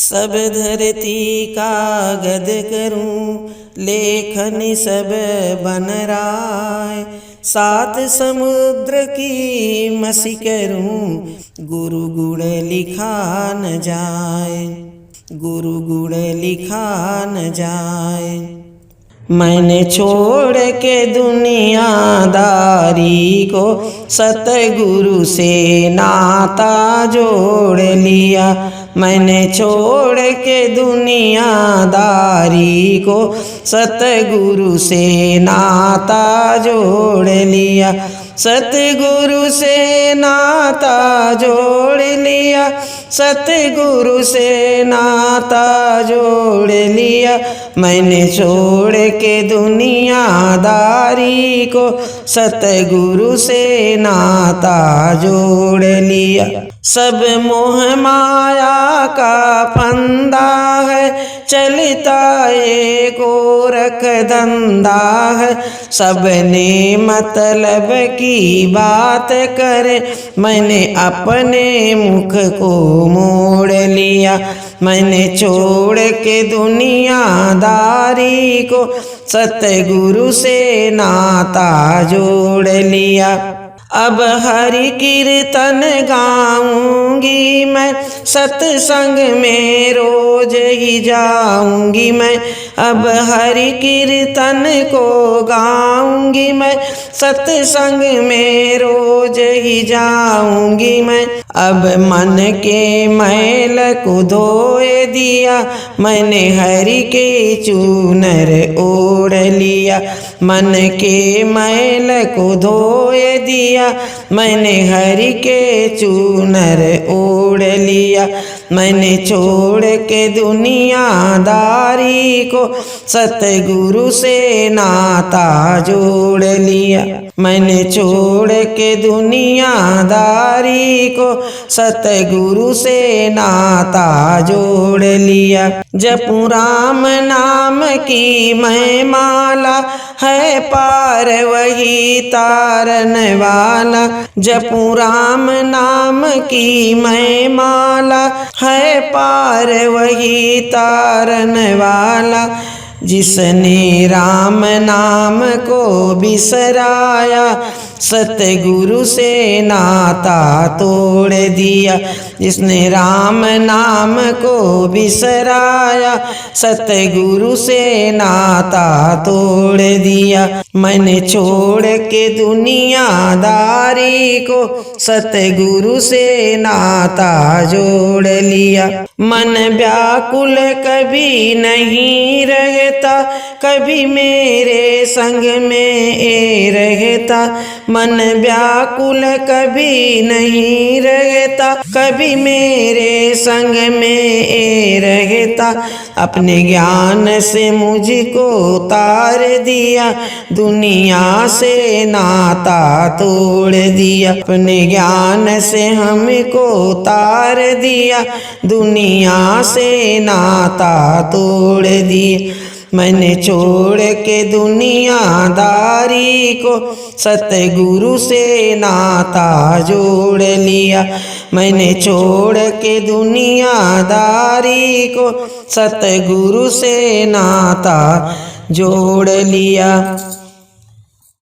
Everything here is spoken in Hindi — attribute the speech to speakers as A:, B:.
A: सब धरती कागद करूं, लेखन सब बन राय। सात समुद्र की मसी करूं, गुरु गुण लिखा न जाए, गुरु गुण लिखा न जाए। मैंने छोड़ के दुनियादारी को, सतगुरु से नाता जोड़ लिया। मैंने छोड़ के दुनियादारी को, सतगुरु से नाता जोड़ लिया। सतगुरु से नाता जोड़ लिया, सतगुरु से नाता जोड़ लिया। मैंने छोड़ के दुनियादारी को, सतगुरु से नाता जोड़ लिया। सब मोह माया का फंदा है, चलता एक गोरख धंधा है। सबने मतलब की बात करे, मैंने अपने मुख को मोड़ लिया। मैंने छोड़ के दुनियादारी को, सतगुरु से नाता जोड़ लिया। अब हरि कीर्तन गाऊंगी मैं, सत्संग में रोज ही जाऊंगी मैं। अब हरि कीर्तन को गाऊंगी मैं, सत्संग में रोज ही जाऊंगी मैं। अब मन के मैल को धोए दिया, मैंने हरि के चूनर ओढ़ लिया। मन के मैल को धोए दिया, मैंने हरि के चूनर ओढ़ लिया। मैंने छोड़ के दुनियादारी को, सतगुरु से नाता जोड़ लिया। मैंने छोड़ के दुनियादारी को, सतगुरु से नाता जोड़ लिया। जपूं राम नाम की मैं माला, है पार वही तारन वाला। जपूं राम नाम की मैं माला, है पार वही तारन वाला। जिसने राम नाम को बिसराया, सतगुरु से नाता तोड़ दिया। जिसने राम नाम को बिसराया, सतगुरु से नाता तोड़ दिया। मैंने छोड़ के दुनियादारी को, सतगुरु से नाता जोड़ लिया। मन व्याकुल कभी नहीं रहता, कभी मेरे संग में ए रहता। मन व्याकुल कभी नहीं रहता, कभी मेरे संग में ए रहता। अपने ज्ञान से मुझको तार दिया, दुनिया से नाता तोड़ दिया। अपने ज्ञान से हमको तार दिया, दुनिया से नाता तोड़ दिया। मैंने छोड़ के दुनियादारी को, सतगुरु से नाता जोड़ लिया। मैंने छोड़ के दुनियादारी को, सतगुरु से नाता जोड़ लिया।